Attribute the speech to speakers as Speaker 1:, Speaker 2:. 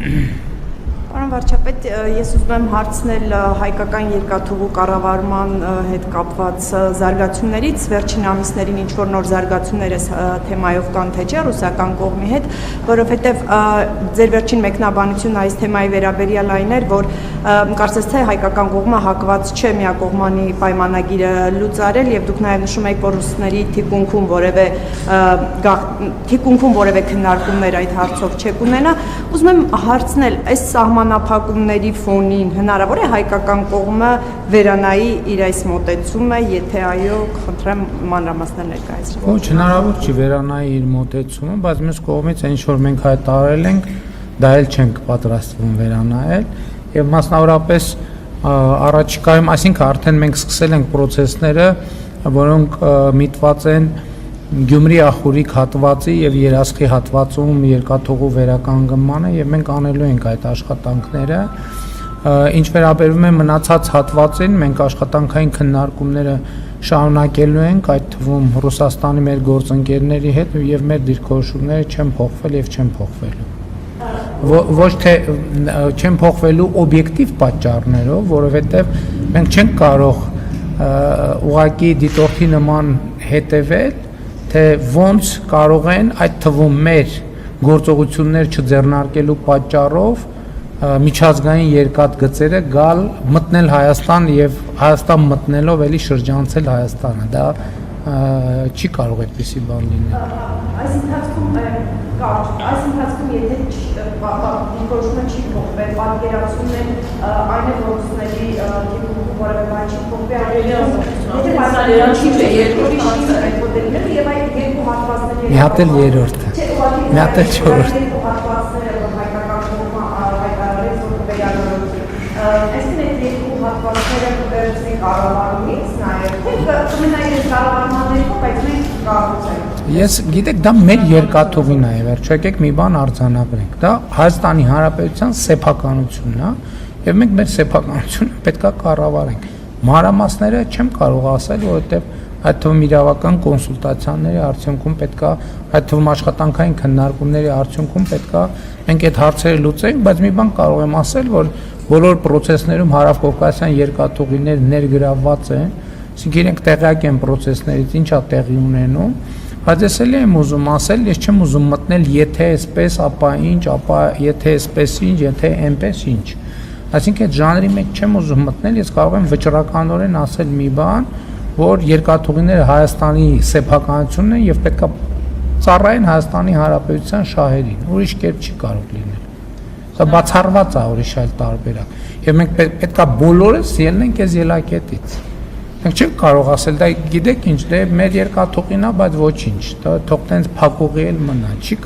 Speaker 1: Պարոն վարչապետ, ես ուզում եմ հարցնել հայկական երկաթուղու կառավարման հետ կապված զարգացումներից, վերջին ամիսներին ինչ-որ նոր զարգացումներ այս թեմայով կան թե չէ ռուսական կողմի հետ, որովհետև ձեր վերջին մեկնաբանությունը այս թեմայի վերաբերյալ այն էր, որ կարծես թե հայկական կողմը հակված չէ միակողմանի պայմանագիրը լուծարել եւ դուք նաեւ նշում եք, որ ռուսների թիկունքում որևէ քննարկումներ այդ հարցով չեք ունենա, ուզում եմ հարցնել, այս սահմանափակումների ֆոնին հնարավոր է հայկական կողմը վերանայի իր այս մոտեցումը, եթե այո, խնդրեմ մանրամասներ ներկայացրեք։
Speaker 2: Ոչ, հնարավոր չի վերանայի իր մոտեցումը, բայց մյուս կողմից այն ինչ որ մենք հայտարարել ենք, դա էլ չենք պատրաստվում վերանայել եւ մասնավորապես առաջիկայում, այսինքն արդեն մենք սկսել ենք process-ները, որոնք միտված են Գյումրի ախուրիկ հատվածի եւ Երասխի հատվածում երկաթուղու վերականգնմանը եւ մենք անելու ենք այդ աշխատանքները ինչ վերաբերում է մնացած հատվածին մենք աշխատանքային քննարկումները շարունակելու ենք այդ թվում Ռուսաստանի մեր գործընկերների հետ եւ մեր դիրքորոշումները չեն փոխվել եւ չեն փոխվելու ոչ թե չեն փոխվելու օբյեկտիվ պատճառներով որովհետեւ մենք չենք կարող ուղղակի դիտորդի նման հետեւել թե ոնց կարող են այդ թվում մեր գործողություններ չձեռնարկելու պատճառով միջազգային երկաթ գծերը գալ մտնել Հայաստան եւ Հայաստան մտնելով էլի շրջանցել Հայաստանը դա չի կարող այդպեսի բան լինել
Speaker 1: այս ընթացքում եթե դիրքորոշումը չի փոխվել պատկերացումն է այն է որ ռուսների դիրքորոշումը որևէ բան չի փոխվել եթե պատկերացումը չի երկրորդ այդ մոդելները եւ այդ երկու հատվածները
Speaker 2: մի հատ էլ երրորդը մի հատ էլ չորրորդը
Speaker 1: հատվածները որ հայկական կողմը հայտարարեց որ վերանորոգի այսինքն այդ երկու հատվածները կվերցնի կառավարումից նաեւ թե կմնայի կառավարման ներքո բայց մենք կառուցենք
Speaker 2: Ես գիտեք դա մեր երկաթուղին է վերջո եկեք մի բան արձանագրենք դա Հայաստանի Հանրապետության սեփականությունն է եւ մենք մեր սեփականությունը պետքա կառավարենք մանրամասները չեմ կարող ասել որովհետեւ այդ թվում իրավական կոնսուլտացիաների արդյունքում պետքա այդ թվում աշխատանքային քննարկումների արդյունքում պետքա մենք այդ հարցերը լուծենք բայց մի բան կարող եմ ասել որ բոլոր process-ներում հարավկովկասյան երկաթուղիներ ներգրավված են այսինքն իրենք տեղյակ են process-ներից ինչա տեղի ունենում բայց ես էլ եմ ուզում ասել ես չեմ ուզում մտնել եթե այսպես ապա ինչ ապա եթե այսպես ինչ եթե այնպես ինչ այսինքն այդ ժանրի մեջ չեմ ուզում մտնել ես կարող եմ վճռականորեն ասել մի բան որ երկաթուղիները Հայաստանի սեփականությունն են եւ պետքա ծառայեն Հայաստանի Հանրապետության շահերին ուրիշ կերպ չի կարող լինել դա բացառված է ուրիշ այլ տարբերակ եւ մենք պետքա բոլորս ելնենք այս ելակետից մենք չենք կարող ասել դա գիտեք ինչ դե մեր երկաթուղին է բայց ոչինչ դա թող տենց փակուղի էլ մնա չի